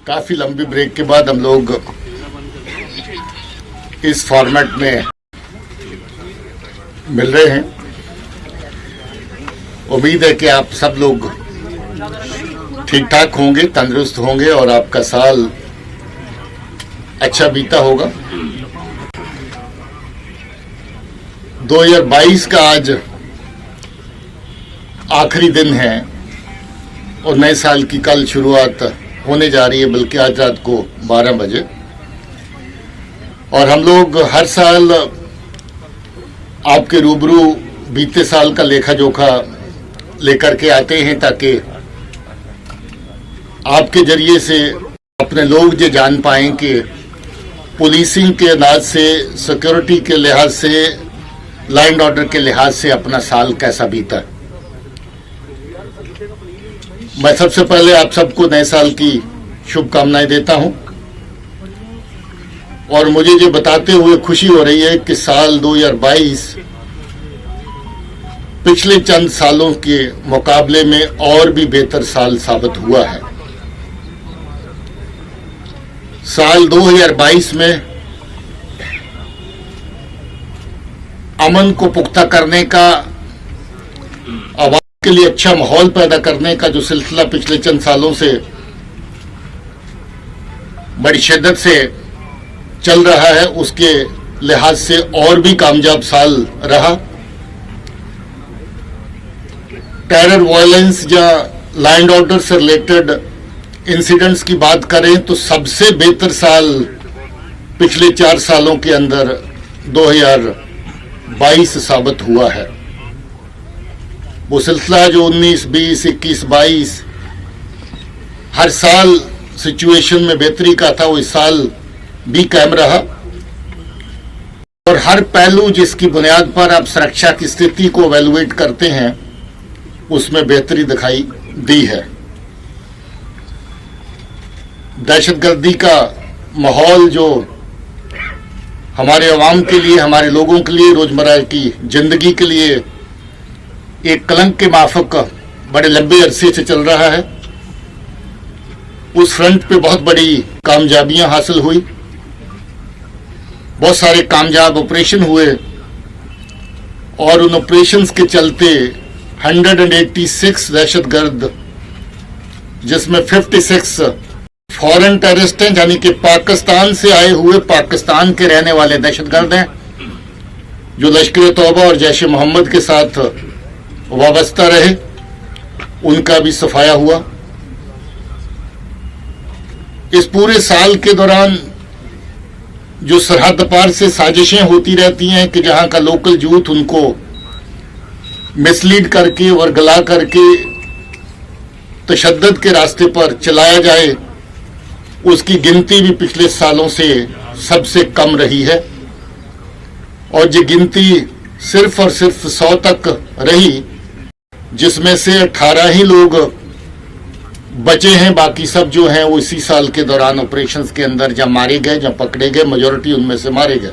काफी लंबी ब्रेक के बाद हम लोग इस फॉर्मेट में मिल रहे हैं। उम्मीद है कि आप सब लोग ठीक ठाक होंगे, तंदुरुस्त होंगे और आपका साल अच्छा बीता होगा। 2022 का आज आखिरी दिन है और नए साल की कल शुरुआत होने जा रही है, बल्कि आज रात को 12 बजे। और हम लोग हर साल आपके रूबरू बीते साल का लेखा जोखा लेकर के आते हैं, ताकि आपके जरिए से अपने लोग ये जान पाएं कि पुलिसिंग के अंदाज से, सिक्योरिटी के लिहाज से, लॉ एंड ऑर्डर के लिहाज से अपना साल कैसा बीता। मैं सबसे पहले आप सबको नए साल की शुभकामनाएं देता हूं और मुझे ये बताते हुए खुशी हो रही है कि साल 2022 पिछले चंद सालों के मुकाबले में और भी बेहतर साल साबित हुआ है। साल 2022 में अमन को पुख्ता करने का, आवाम के लिए अच्छा माहौल पैदा करने का जो सिलसिला पिछले चंद सालों से बड़ी शिद्दत से चल रहा है, उसके लिहाज से और भी कामयाब साल रहा। टेरर, वायलेंस या लॉ एंड ऑर्डर से रिलेटेड इंसिडेंट्स की बात करें तो सबसे बेहतर साल पिछले 4 सालों के अंदर 2022 साबित हुआ है। वो सिलसिला जो 19, 20, 21, 22 हर साल सिचुएशन में बेहतरी का था, वो इस साल भी कायम रहा और हर पहलू जिसकी बुनियाद पर आप सुरक्षा की स्थिति को एवेलुएट करते हैं उसमें बेहतरी दिखाई दी है। दहशतगर्दी का माहौल जो हमारे अवाम के लिए, हमारे लोगों के लिए, रोजमर्रा की जिंदगी के लिए एक कलंक के माफक बड़े लंबे अरसे से चल रहा है, उस फ्रंट पे बहुत बड़ी कामयाबियां हासिल हुई। बहुत सारे कामयाब ऑपरेशन हुए और उन ऑपरेशंस के चलते 186 दहशतगर्द, जिसमें 56 फॉरेन टेररिस्ट हैं, यानी कि पाकिस्तान से आए हुए, पाकिस्तान के रहने वाले दहशतगर्द हैं, जो लश्कर तौबा और जैश मोहम्मद के साथ वाबस्ता रहे, उनका भी सफाया हुआ। इस पूरे साल के दौरान जो सरहद पार से साजिशें होती रहती हैं कि जहां का लोकल यूथ उनको मिसलीड करके और गला करके तशद्दुद के रास्ते पर चलाया जाए, उसकी गिनती भी पिछले सालों से सबसे कम रही है और ये गिनती सिर्फ और सिर्फ 100 तक रही, जिसमें से 18 ही लोग बचे हैं। बाकी सब जो हैं वो इसी साल के दौरान ऑपरेशंस के अंदर जब मारे गए, जब पकड़े गए, मेजॉरिटी उनमें से मारे गए।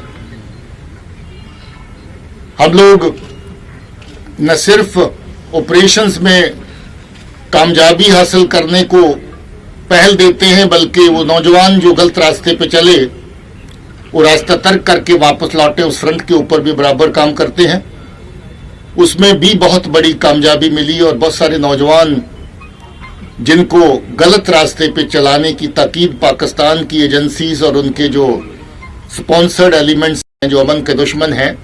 हम लोग न सिर्फ ऑपरेशंस में कामयाबी हासिल करने को पहल देते हैं, बल्कि वो नौजवान जो गलत रास्ते पे चले वो रास्ता तर्क करके वापस लौटे, उस फ्रंट के ऊपर भी बराबर काम करते हैं। उसमें भी बहुत बड़ी कामयाबी मिली और बहुत सारे नौजवान जिनको गलत रास्ते पे चलाने की ताकीद पाकिस्तान की एजेंसीज और उनके जो स्पॉन्सर्ड एलिमेंट्स हैं, जो अमन के दुश्मन हैं,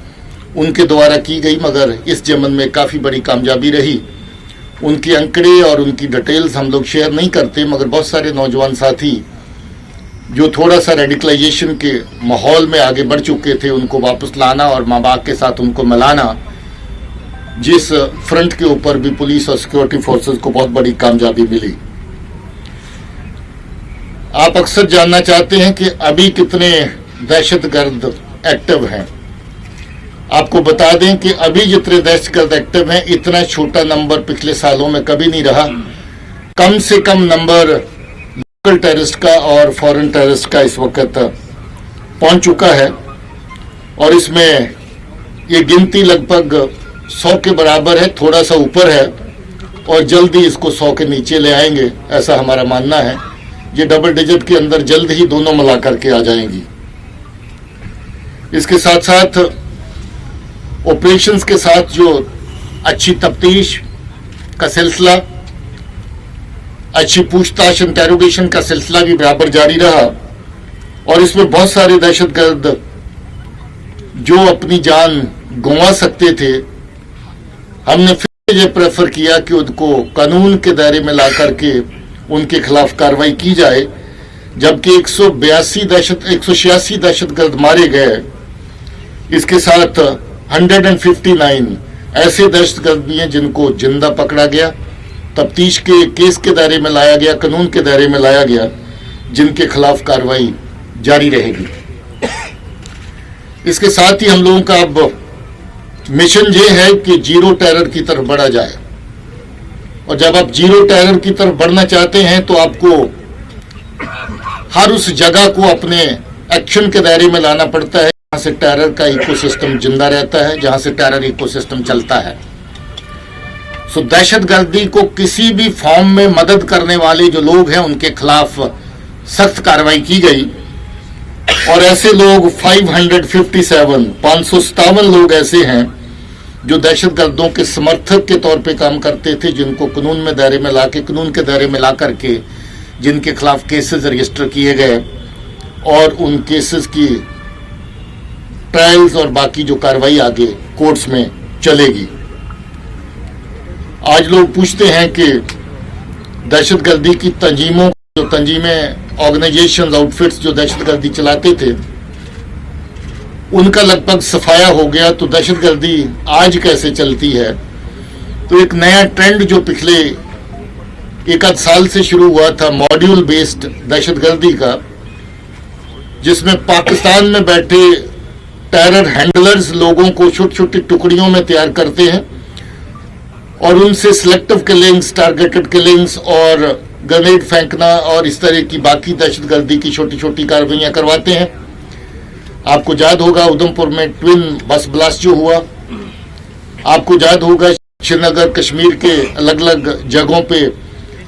उनके द्वारा की गई, मगर इस जमन में काफ़ी बड़ी कामयाबी रही। उनके अंकड़े और उनकी डिटेल्स हम लोग शेयर नहीं करते, मगर बहुत सारे नौजवान साथी जो थोड़ा सा रेडिकलाइजेशन के माहौल में आगे बढ़ चुके थे, उनको वापस लाना और माँ बाप के साथ उनको मिलाना, जिस फ्रंट के ऊपर भी पुलिस और सिक्योरिटी फोर्सेस को बहुत बड़ी कामयाबी मिली। आप अक्सर जानना चाहते हैं कि अभी कितने दहशतगर्द एक्टिव हैं। आपको बता दें कि अभी जितने दहशतगर्द एक्टिव हैं, इतना छोटा नंबर पिछले सालों में कभी नहीं रहा। कम से कम नंबर लोकल टेररिस्ट का और फॉरेन टेररिस्ट का इस वक्त पहुंच चुका है और इसमें ये गिनती लगभग 100 के बराबर है, थोड़ा सा ऊपर है और जल्दी इसको 100 के नीचे ले आएंगे, ऐसा हमारा मानना है। ये डबल डिजिट के अंदर जल्द ही दोनों मिला करके आ जाएंगी। इसके साथ साथ ऑपरेशंस के साथ जो अच्छी तफ्तीश का सिलसिला, अच्छी पूछताछ इंटेरोगेशन का सिलसिला भी बराबर जारी रहा और इसमें बहुत सारे दहशतगर्द जो अपनी जान गंवा सकते थे, हमने फिर ये प्रेफर किया कि उनको कानून के दायरे में ला करके उनके खिलाफ कार्रवाई की जाए। जबकि 186 दहशतगर्द मारे गए, इसके साथ 159 ऐसे दहशतगर्द भी हैं जिनको जिंदा पकड़ा गया, तफ्तीश के केस के दायरे में लाया गया, कानून के दायरे में लाया गया, जिनके खिलाफ कार्रवाई जारी रहेगी। इसके साथ ही हम लोगों का अब मिशन ये है कि जीरो टेरर की तरफ बढ़ा जाए। और जब आप जीरो टेरर की तरफ बढ़ना चाहते हैं तो आपको हर उस जगह को अपने एक्शन के दायरे में लाना पड़ता है जहां से टेरर का इकोसिस्टम जिंदा रहता है, जहां से टेरर इकोसिस्टम चलता है। सो दहशतगर्दी को किसी भी फॉर्म में मदद करने वाले जो लोग हैं उनके खिलाफ सख्त कार्रवाई की गई और ऐसे लोग 557 लोग ऐसे हैं जो दहशतगर्दों के समर्थक के तौर पे काम करते थे, जिनको कानून में दायरे में लाके, कानून के दायरे में ला करके जिनके खिलाफ केसेस रजिस्टर किए गए और उन केसेस की ट्रायल्स और बाकी जो कार्रवाई आगे कोर्ट्स में चलेगी। आज लोग पूछते हैं कि दहशतगर्दी की तंजीमों, जो तंजीमें, ऑर्गेनाइजेशन, आउटफिट्स जो दहशतगर्दी चलाते थे उनका लगभग सफाया हो गया, तो दहशतगर्दी आज कैसे चलती है। तो एक नया ट्रेंड जो पिछले एक आध साल से शुरू हुआ था मॉड्यूल बेस्ड दहशतगर्दी का, जिसमें पाकिस्तान में बैठे टेरर हैंडलर्स लोगों को छोटी छोटी टुकड़ियों में तैयार करते हैं और उनसे सिलेक्टिव किलिंग्स, टारगेटेड किलिंग्स और ग्रेनेड फेंकना और इस तरह की बाकी दहशतगर्दी की छोटी छोटी कार्रवाइयां करवाते हैं। आपको याद होगा उधमपुर में ट्विन बस ब्लास्ट जो हुआ, आपको याद होगा श्रीनगर, कश्मीर के अलग अलग जगहों पे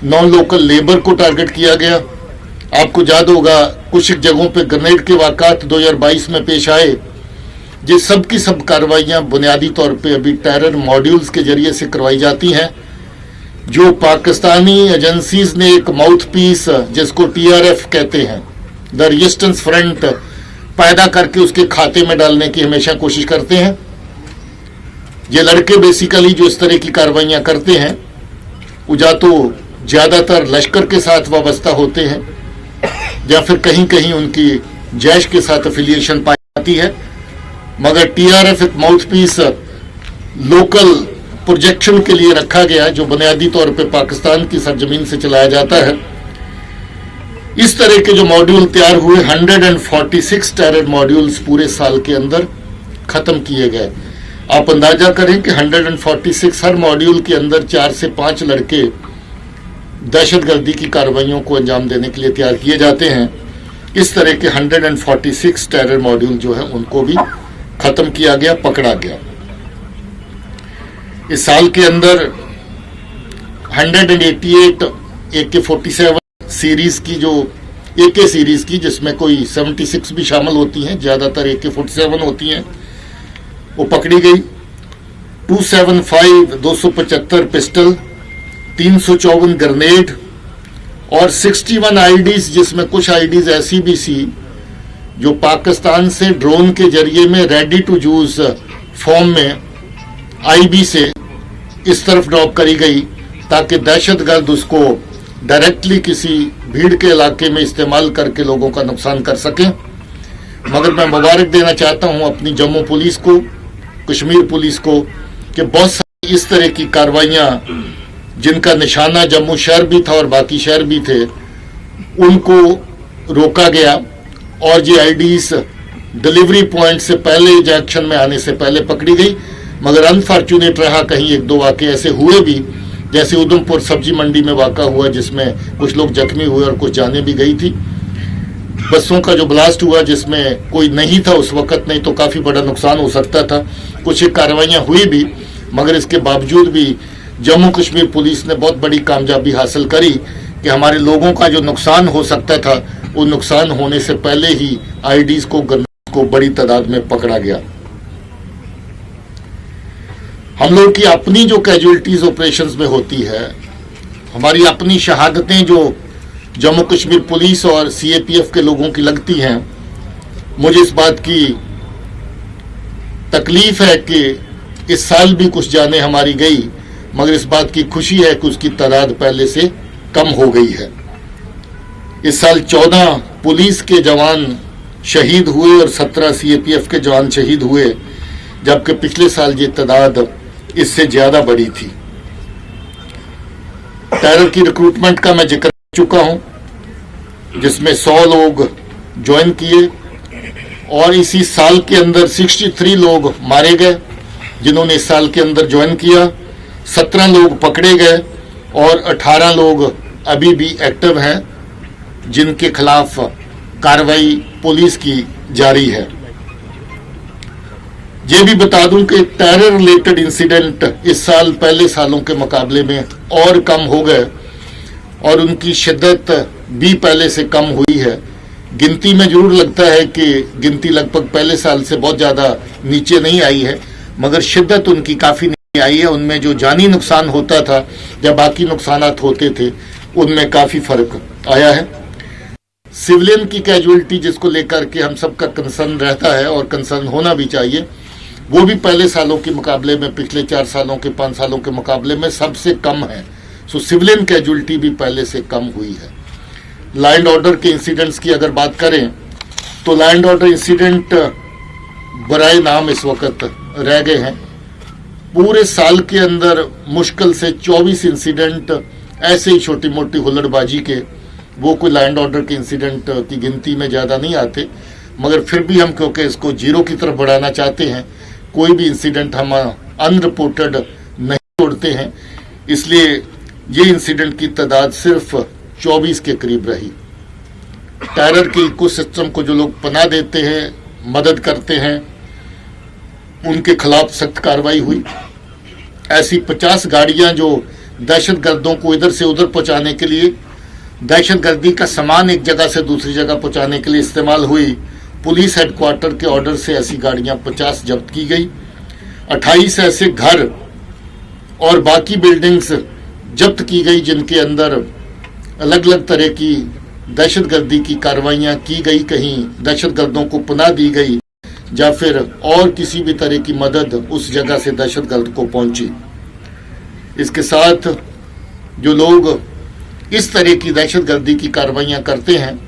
नॉन लोकल लेबर को टारगेट किया गया। आपको याद होगा कुछ जगहों पे ग्रेनेड के वाक़ात 2022 में पेश आए। ये सब की सब कार्रवाइयां बुनियादी तौर पे अभी टेरर मॉड्यूल्स के जरिए से करवाई जाती हैं, जो पाकिस्तानी एजेंसीज ने एक माउथ पीस, जिसको TRF कहते हैं, द रेजिस्टेंस फ्रंट, पैदा करके उसके खाते में डालने की हमेशा कोशिश करते हैं। ये लड़के बेसिकली जो इस तरह की कार्रवाइयां करते हैं वो या तो ज्यादातर लश्कर के साथ वाबस्ता होते हैं या फिर कहीं कहीं उनकी जैश के साथ एफिलिएशन पाई जाती है। मगर TRF एक माउथ पीस लोकल प्रोजेक्शन के लिए रखा गया, जो बुनियादी तौर पे पाकिस्तान की सरजमीन से चलाया जाता है। इस तरह के जो मॉड्यूल तैयार हुए, 146 टेरर मॉड्यूल्स पूरे साल के अंदर खत्म किए गए। आप अंदाजा करें कि 146 हर मॉड्यूल के अंदर 4 से 5 लड़के दहशतगर्दी की कार्रवाइयों को अंजाम देने के लिए तैयार किए जाते हैं। इस तरह के 146 टेरर मॉड्यूल जो है उनको भी खत्म किया गया, पकड़ा गया। इस साल के अंदर 188 AK-47 सीरीज की, जो AK सीरीज की, जिसमें कोई 76 भी शामिल होती हैं, ज्यादातर AK-47 होती हैं, वो पकड़ी गई। 275 275 पिस्टल, 354 ग्रेनेड और 61 IDs, जिसमें कुछ IDs ऐसी भी थी जो पाकिस्तान से ड्रोन के जरिए में रेडी टू यूज फॉर्म में IB से इस तरफ ड्रॉप करी गई ताकि दहशतगर्द उसको डायरेक्टली किसी भीड़ के इलाके में इस्तेमाल करके लोगों का नुकसान कर सकें। मगर मैं मुबारक देना चाहता हूं अपनी जम्मू पुलिस को, कश्मीर पुलिस को, कि बहुत सारी इस तरह की कार्रवाइयां जिनका निशाना जम्मू शहर भी था और बाकी शहर भी थे, उनको रोका गया और ये IDs डिलीवरी पॉइंट से पहले या एक्शन में आने से पहले पकड़ी गई। मगर अनफॉर्चुनेट रहा, कहीं एक दो वाकये ऐसे हुए भी, जैसे उधमपुर सब्जी मंडी में वाक़ा हुआ जिसमें कुछ लोग जख्मी हुए और कुछ जाने भी गई थी। बसों का जो ब्लास्ट हुआ जिसमें कोई नहीं था उस वक्त, नहीं तो काफ़ी बड़ा नुकसान हो सकता था। कुछ कार्रवाइयाँ हुई भी, मगर इसके बावजूद भी जम्मू कश्मीर पुलिस ने बहुत बड़ी कामयाबी हासिल करी कि हमारे लोगों का जो नुकसान हो सकता था वो नुकसान होने से पहले ही आईडीज को बड़ी तादाद में पकड़ा गया। हम लोग की अपनी जो कैजुअलिटीज ऑपरेशंस में होती है, हमारी अपनी शहादतें जो जम्मू कश्मीर पुलिस और सीएपीएफ के लोगों की लगती हैं, मुझे इस बात की तकलीफ है कि इस साल भी कुछ जानें हमारी गई, मगर इस बात की खुशी है कि उसकी तादाद पहले से कम हो गई है। इस साल 14 पुलिस के जवान शहीद हुए और 17 सीएपीएफ के जवान शहीद हुए, जबकि पिछले साल ये तादाद इससे ज्यादा बड़ी थी। टेरर की रिक्रूटमेंट का मैं जिक्र कर चुका हूं, जिसमें 100 लोग ज्वाइन किए और इसी साल के अंदर 63 लोग मारे गए जिन्होंने इस साल के अंदर ज्वाइन किया। 17 लोग पकड़े गए और 18 लोग अभी भी एक्टिव हैं, जिनके खिलाफ कार्रवाई पुलिस की जारी है। ये भी बता दूं कि टेरर रिलेटेड इंसिडेंट इस साल पहले सालों के मुकाबले में और कम हो गए और उनकी शिद्दत भी पहले से कम हुई है। गिनती में जरूर लगता है कि गिनती लगभग पहले साल से बहुत ज्यादा नीचे नहीं आई है, मगर शिद्दत उनकी काफी नीचे आई है। उनमें जो जानी नुकसान होता था या बाकी नुकसानात होते थे, उनमें काफी फर्क आया है। सिविलियन की कैजुअलिटी जिसको लेकर के हम सबका कंसर्न रहता है और कंसर्न होना भी चाहिए, वो भी पहले सालों के मुकाबले में, पिछले 4 सालों के 5 सालों के मुकाबले में सबसे कम है। सो सिविलियन कैजुअलिटी भी पहले से कम हुई है। लॉ एंड ऑर्डर के इंसिडेंट्स की अगर बात करें तो लॉ एंड ऑर्डर इंसिडेंट बराए नाम इस वक्त रह गए हैं। पूरे साल के अंदर मुश्किल से 24 इंसिडेंट ऐसे ही छोटी मोटी हुल्लड़बाजी के, वो कोई लॉ एंड ऑर्डर के इंसिडेंट की गिनती में ज्यादा नहीं आते, मगर फिर भी हम क्योंकि इसको जीरो की तरफ बढ़ाना चाहते हैं, कोई भी इंसिडेंट हम अनरिपोर्टेड नहीं छोड़ते हैं, इसलिए ये इंसिडेंट की तादाद सिर्फ 24 के करीब रही। टेरर के इकोसिस्टम को जो लोग पनाह देते हैं, मदद करते हैं, उनके खिलाफ सख्त कार्रवाई हुई। ऐसी 50 गाड़ियां जो दहशतगर्दों को इधर से उधर पहुंचाने के लिए, दहशतगर्दी का सामान एक जगह से दूसरी जगह पहुंचाने के लिए इस्तेमाल हुई, पुलिस हेडक्वार्टर के ऑर्डर से ऐसी गाड़ियां 50 जब्त की गई। 28 ऐसे घर और बाकी बिल्डिंग्स जब्त की गई जिनके अंदर अलग अलग तरह की दहशतगर्दी की कार्रवाइयां की गई। कहीं दहशतगर्दों को पनाह दी गई या फिर और किसी भी तरह की मदद उस जगह से दहशतगर्द को पहुंची। इसके साथ जो लोग इस तरह की दहशतगर्दी की कार्रवाइयां करते हैं,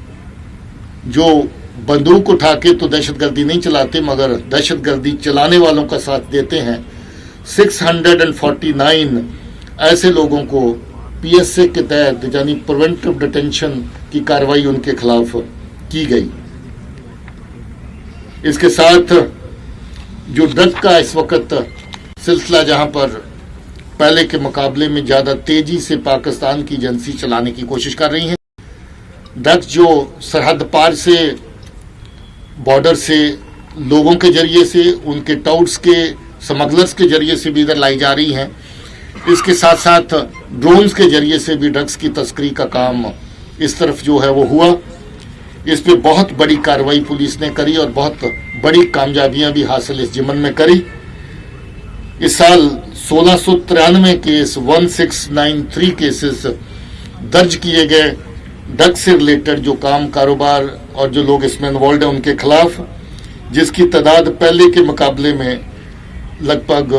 जो बंदूक उठा के तो दहशतगर्दी नहीं चलाते मगर दहशतगर्दी चलाने वालों का साथ देते हैं, 649 ऐसे लोगों को पीएसए के तहत यानी प्रिवेंटिव डिटेंशन की कार्रवाई उनके खिलाफ की गई। इसके साथ जो ड्रग का इस वक्त सिलसिला, जहां पर पहले के मुकाबले में ज्यादा तेजी से पाकिस्तान की एजेंसी चलाने की कोशिश कर रही है, ड्रग्स जो सरहद पार से, बॉर्डर से, लोगों के जरिए से, उनके टाउट्स के, स्मगलर्स के जरिए से भी इधर लाई जा रही हैं। इसके साथ साथ ड्रोन्स के जरिए से भी ड्रग्स की तस्करी का काम इस तरफ जो है वो हुआ। इस पे बहुत बड़ी कार्रवाई पुलिस ने करी और बहुत बड़ी कामयाबियां भी हासिल इस जिमन में करी। इस साल 1693 केस, 1693 केसेस दर्ज किए गए ड्रग्स से रिलेटेड जो काम, कारोबार और जो लोग इसमें इन्वॉल्व हैं उनके खिलाफ, जिसकी तादाद पहले के मुकाबले में लगभग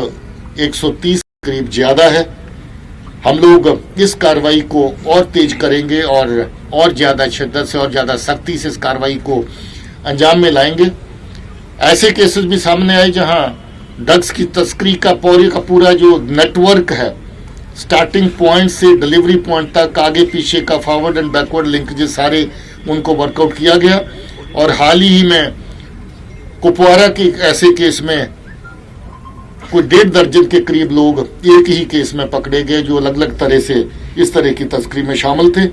130 के करीब ज्यादा है। हम लोग इस कार्रवाई को और तेज करेंगे और ज्यादा शिद्दत से और ज्यादा सख्ती से इस कार्रवाई को अंजाम में लाएंगे। ऐसे केसेस भी सामने आए जहां ड्रग्स की तस्करी का पूरा जो नेटवर्क है, स्टार्टिंग पॉइंट से डिलीवरी पॉइंट तक, आगे पीछे का फॉरवर्ड एंड बैकवर्ड लिंकेजेस सारे उनको वर्कआउट किया गया। और हाल ही में कुपवारा के ऐसे केस में कोई 1.5 दर्जन के करीब लोग एक ही केस में पकड़े गए जो अलग अलग तरह से इस तरह की तस्करी में शामिल थे।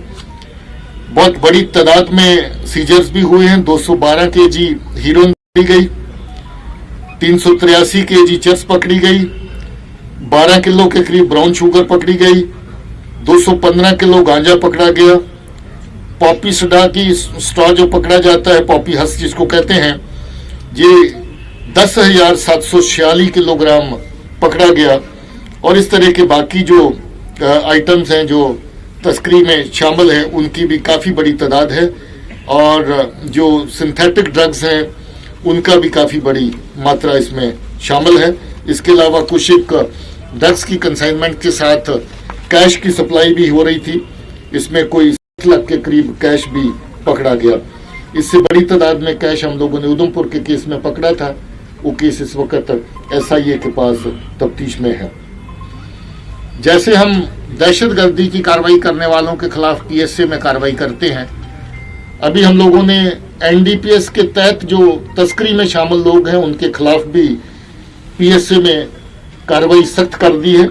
बहुत बड़ी तादाद में सीजर्स भी हुए हैं। 212 केजी हीरोइन पकड़ी गई, 383 केजी चरस पकड़ी गई, 12 किलो के करीब ब्राउन शुगर पकड़ी गई, 215 किलो गांजा पकड़ा गया। पॉपी सोडा की स्ट्रॉ जो पकड़ा जाता है, पॉपी हस जिसको कहते हैं, ये 10,746 किलोग्राम पकड़ा गया। और इस तरह के बाकी जो आइटम्स हैं जो तस्करी में शामिल हैं, उनकी भी काफ़ी बड़ी तादाद है। और जो सिंथेटिक ड्रग्स हैं उनका भी काफ़ी बड़ी मात्रा इसमें शामिल है। इसके अलावा कुछ एक ड्रग्स की कंसाइनमेंट के साथ कैश की सप्लाई भी हो रही थी। इसमें कोई 7 लाख के करीब कैश भी पकड़ा गया। इससे बड़ी तादाद में कैश हम लोगों ने उधमपुर के केस में पकड़ा था। वो केस इस वक्त SIA के पास तफ्तीश में है। जैसे हम दहशतगर्दी की कार्रवाई करने वालों के खिलाफ PSA में कार्रवाई करते हैं, अभी हम लोगों ने NDPS के तहत जो तस्करी में शामिल लोग हैं उनके खिलाफ भी PSA में कार्रवाई सख्त कर दी है।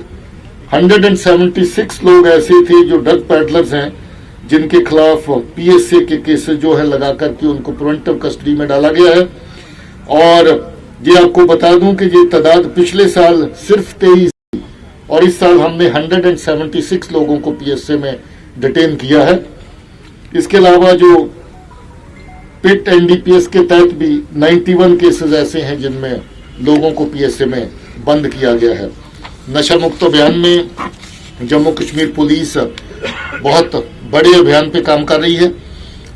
176 लोग ऐसे थे जो ड्रग पैडलर्स हैं, जिनके खिलाफ PSA के केसेस जो है लगा करके उनको प्रिवेंटिव कस्टडी में डाला गया है। और ये आपको बता दूं कि ये तादाद पिछले साल सिर्फ 23 और इस साल हमने 176 लोगों को PSA में डिटेन किया है। इसके अलावा जो पिट NDPS के तहत भी 91 केसेस ऐसे हैं जिनमें लोगों को PSA में बंद किया गया है। नशा मुक्त अभियान में जम्मू कश्मीर पुलिस बहुत बड़े अभियान पे काम कर रही है।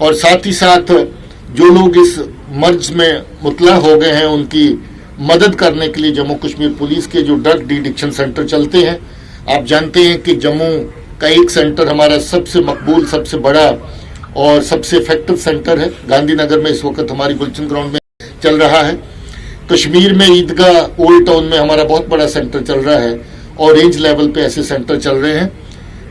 और साथ ही साथ जो लोग इस मर्ज में मुतला हो गए हैं उनकी मदद करने के लिए जम्मू कश्मीर पुलिस के जो ड्रग डिडिक्शन सेंटर चलते हैं, आप जानते हैं कि जम्मू का एक सेंटर हमारा सबसे मकबूल, सबसे बड़ा और सबसे इफेक्टिव सेंटर है। गांधीनगर में इस वक्त हमारी गुलशन ग्राउंड में चल रहा है। कश्मीर में ईदगाह ओल्ड टाउन में हमारा बहुत बड़ा सेंटर चल रहा है और रेंज लेवल पे ऐसे सेंटर चल रहे हैं।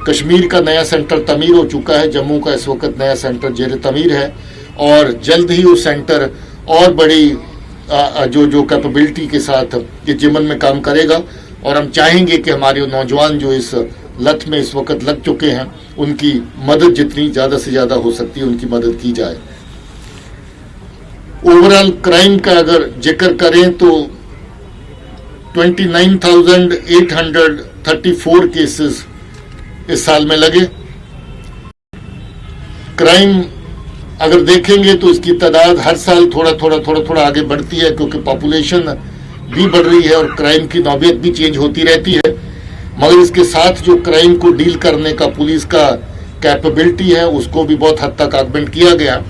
कश्मीर का नया सेंटर तमीर हो चुका है, जम्मू का इस वक्त नया सेंटर जेर तमीर है और जल्द ही वो सेंटर और बड़ी जो कैपेबिलिटी के साथ ये जिमन में काम करेगा। और हम चाहेंगे कि हमारे नौजवान जो इस लत में इस वक्त लग चुके हैं उनकी मदद जितनी ज़्यादा से ज़्यादा हो सकती है उनकी मदद की जाए। ओवरऑल क्राइम का अगर जिक्र करें तो 29,834 केसेस इस साल में लगे। क्राइम अगर देखेंगे तो इसकी तादाद हर साल थोड़ा आगे बढ़ती है, क्योंकि पॉपुलेशन भी बढ़ रही है और क्राइम की नौबत भी चेंज होती रहती है। मगर इसके साथ जो क्राइम को डील करने का पुलिस का कैपेबिलिटी है उसको भी बहुत हद तक ऑगमेंट किया गया।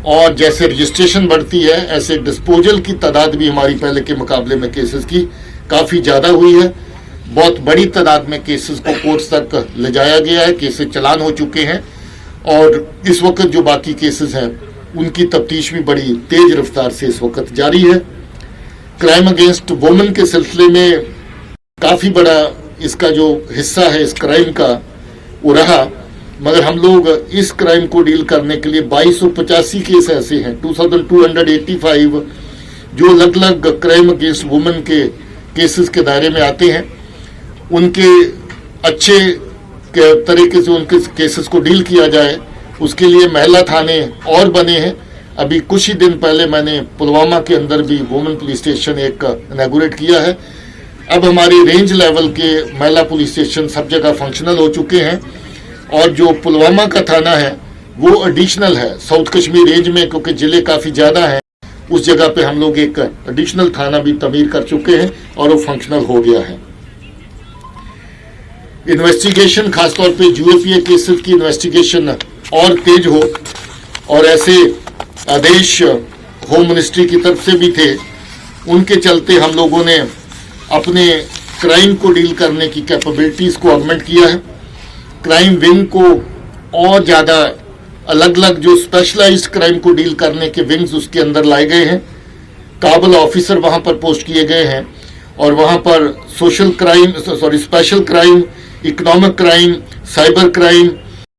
और जैसे रजिस्ट्रेशन बढ़ती है ऐसे डिस्पोजल की तादाद भी हमारी पहले के मुकाबले में केसेस की काफ़ी ज़्यादा हुई है। बहुत बड़ी तादाद में केसेस को कोर्ट्स तक ले जाया गया है, केसेस चलान हो चुके हैं और इस वक्त जो बाकी केसेस हैं उनकी तफ्तीश भी बड़ी तेज रफ्तार से इस वक्त जारी है। क्राइम अगेंस्ट वुमेन के सिलसिले में काफ़ी बड़ा इसका जो हिस्सा है इस क्राइम का वो रहा, मगर हम लोग इस क्राइम को डील करने के लिए 2285 केस ऐसे हैं, 2285 जो अलग अलग क्राइम अगेंस्ट वुमेन के केसेस के दायरे में आते हैं। उनके अच्छे तरीके से उनके केसेस को डील किया जाए उसके लिए महिला थाने और बने हैं। अभी कुछ ही दिन पहले मैंने पुलवामा के अंदर भी वुमेन पुलिस स्टेशन एक इनॉग्रेट किया है। अब हमारे रेंज लेवल के महिला पुलिस स्टेशन सब जगह फंक्शनल हो चुके हैं और जो पुलवामा का थाना है वो एडिशनल है साउथ कश्मीर रेंज में, क्योंकि जिले काफ़ी ज़्यादा हैं। उस जगह पे हम लोग एक एडिशनल थाना भी तमीर कर चुके हैं और वो फंक्शनल हो गया है। इन्वेस्टिगेशन खासतौर पे UAPA केसेस की इन्वेस्टिगेशन और तेज हो और ऐसे आदेश होम मिनिस्ट्री की तरफ से भी थे, उनके चलते हम लोगों ने अपने क्राइम को डील करने की कैपेबिलिटीज़ को ऑगमेंट किया है। क्राइम विंग को और ज़्यादा अलग अलग जो स्पेशलाइज्ड क्राइम को डील करने के विंग्स उसके अंदर लाए गए हैं। काबल ऑफिसर वहाँ पर पोस्ट किए गए हैं और वहाँ पर special crime, economic crime, cyber crime,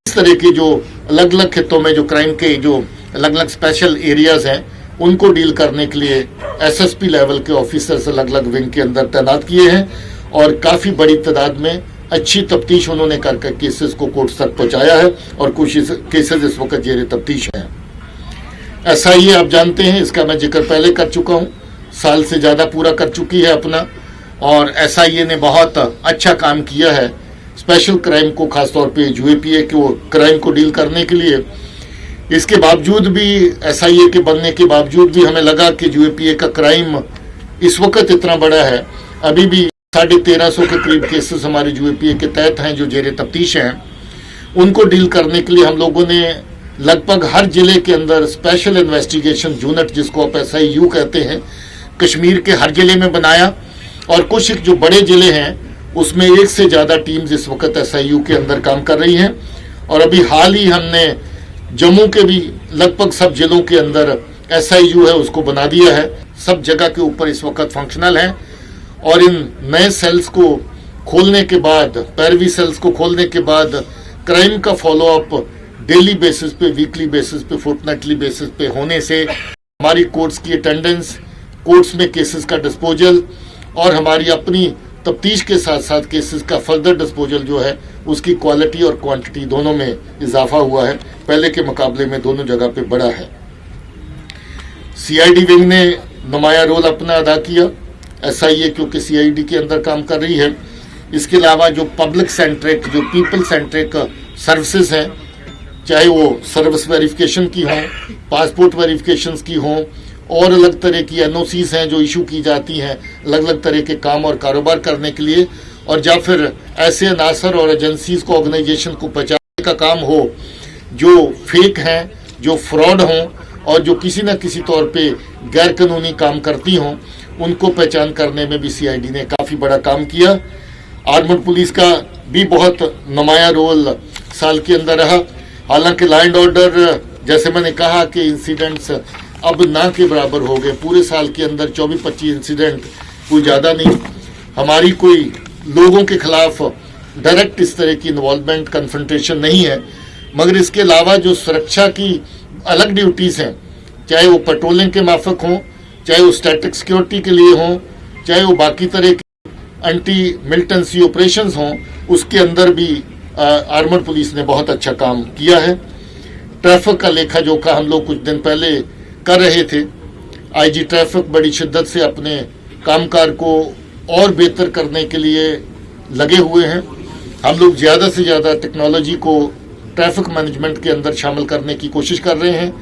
इस तरह के जो अलग अलग खितों में जो क्राइम के जो अलग अलग स्पेशल एरियाज हैं उनको डील करने के लिए SSP लेवल के ऑफिसर्स अलग अलग विंग के अंदर तैनात किए हैं और काफ़ी बड़ी तादाद में अच्छी तफ्तीश उन्होंने करके केसेस को कोर्ट तक पहुंचाया है और कुछ केसेस इस वक्त जेर तफ्तीश हैं। SIA आप जानते हैं, इसका मैं जिक्र पहले कर चुका हूं, साल से ज़्यादा पूरा कर चुकी है अपना और SIA ने बहुत अच्छा काम किया है स्पेशल क्राइम को, खासतौर पे यूएपीए को क्राइम को डील करने के लिए। इसके बावजूद भी, एसआईए के बनने के बावजूद भी हमें लगा कि यूएपीए का क्राइम इस वक्त इतना बड़ा है। अभी भी 1350 के करीब केसेस हमारे यूएपीए के तहत हैं जो जेरे तफ्तीश हैं। उनको डील करने के लिए हम लोगों ने लगभग हर जिले के अंदर स्पेशल इन्वेस्टिगेशन यूनिट, जिसको आप SIU कहते हैं, कश्मीर के हर जिले में बनाया। और कुछ जो बड़े जिले हैं उसमें एक से ज़्यादा टीम्स इस वक्त SIU के अंदर काम कर रही हैं। और अभी हाल ही हमने जम्मू के भी लगभग सब जिलों के अंदर SIU है उसको बना दिया है। सब जगह के ऊपर इस वक्त फंक्शनल है। और इन नए सेल्स को खोलने के बाद, पैरवी सेल्स को खोलने के बाद क्राइम का फॉलोअप डेली बेसिस पे, वीकली बेसिस पे, फोर्टनाइटली बेसिस पे होने से हमारी कोर्ट्स की अटेंडेंस, कोर्ट्स में केसेस का डिस्पोजल और हमारी अपनी तफ्तीश के साथ साथ केसेस का फर्दर डिस्पोजल जो है उसकी क्वालिटी और क्वांटिटी दोनों में इजाफा हुआ है। पहले के मुकाबले में दोनों जगह पे बड़ा है। CID विंग ने नुमाया रोल अपना अदा किया। SIA क्योंकि CID के अंदर काम कर रही है। इसके अलावा जो पब्लिक सेंट्रिक, जो पीपल सेंट्रिक सर्विसेज हैं, चाहे वो सर्विस वेरिफिकेशन की हों, पासपोर्ट वेरिफिकेशन की हों, और अलग तरह की NOCs हैं जो इशू की जाती हैं अलग अलग तरह के काम और कारोबार करने के लिए, और या फिर ऐसे अनासर और एजेंसीज को, ऑर्गेनाइजेशन को पहचानने का काम हो जो फेक हैं, जो फ्रॉड हों और जो किसी न किसी तौर पे गैर कानूनी काम करती हों, उनको पहचान करने में भी CID ने काफ़ी बड़ा काम किया। आर्मड पुलिस का भी बहुत नुमाया रोल साल के अंदर रहा। हालांकि लॉ एंड ऑर्डर, जैसे मैंने कहा कि इंसिडेंट्स अब ना के बराबर हो गए। पूरे साल के अंदर 24-25 इंसिडेंट, कोई ज़्यादा नहीं। हमारी कोई लोगों के खिलाफ डायरेक्ट इस तरह की इन्वॉल्वमेंट, कन्फ्रंटेशन नहीं है। मगर इसके अलावा जो सुरक्षा की अलग ड्यूटीज़ हैं, चाहे वो पेट्रोलिंग के माफक हों, चाहे वो स्टैटिक सिक्योरिटी के लिए हों, चाहे वो बाकी तरह के एंटी मिलिटेंसी ऑपरेशंस हों, उसके अंदर भी आर्मड पुलिस ने बहुत अच्छा काम किया है। ट्रैफिक का लेखा जोखा हम लोग कुछ दिन पहले कर रहे थे। IG ट्रैफिक बड़ी शिद्दत से अपने कामकाज को और बेहतर करने के लिए लगे हुए हैं। हम लोग ज़्यादा से ज़्यादा टेक्नोलॉजी को ट्रैफिक मैनेजमेंट के अंदर शामिल करने की कोशिश कर रहे हैं।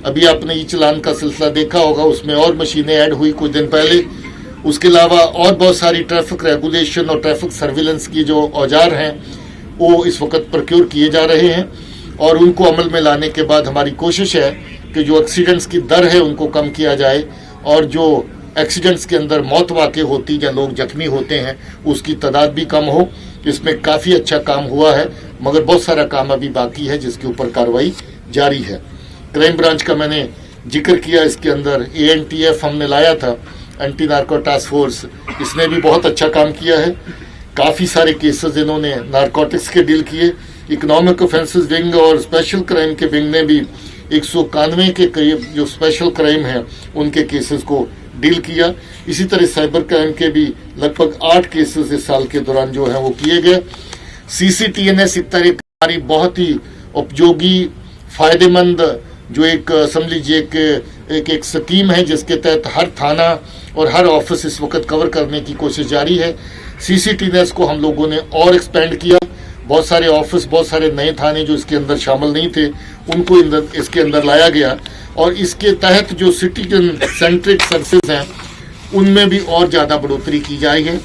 अभी आपने ई चलान का सिलसिला देखा होगा, उसमें और मशीनें ऐड हुई कुछ दिन पहले। उसके अलावा और बहुत सारी ट्रैफिक रेगुलेशन और ट्रैफिक सर्विलेंस की जो औजार हैं वो इस वक्त प्रोक्योर किए जा रहे हैं। और उनको अमल में लाने के बाद हमारी कोशिश है कि जो एक्सीडेंट्स की दर है उनको कम किया जाए, और जो एक्सीडेंट्स के अंदर मौत वाक़ई होती या लोग जख्मी होते हैं उसकी तादाद भी कम हो। इसमें काफ़ी अच्छा काम हुआ है, मगर बहुत सारा काम अभी बाकी है जिसके ऊपर कार्रवाई जारी है। क्राइम ब्रांच का मैंने जिक्र किया, इसके अंदर ANTF हमने लाया था, एंटी नार्को टास्क फोर्स। इसने भी बहुत अच्छा काम किया है। काफ़ी सारे केसेस इन्होंने नारकोटिक्स के डील किए। इकोनॉमिक ऑफेंसेस विंग और स्पेशल क्राइम के विंग ने भी 191 के करीब जो स्पेशल क्राइम हैं उनके केसेस को डील किया। इसी तरह साइबर क्राइम के भी लगभग 8 केसेस इस साल के दौरान जो है वो किए गए। CCTNS एक तरह हमारी बहुत ही उपयोगी, फायदेमंद जो एक समझ लीजिए एक स्कीम है जिसके तहत हर थाना और हर ऑफिस इस वक्त कवर करने की कोशिश जारी है। CCTNS को हम लोगों ने और एक्सपेंड किया। बहुत सारे ऑफिस, बहुत सारे नए थाने जो इसके अंदर शामिल नहीं थे उनको इसके अंदर लाया गया, और इसके तहत जो सिटीजन सेंट्रिक सर्विसेज हैं उनमें भी और ज़्यादा बढ़ोतरी की जाएगी।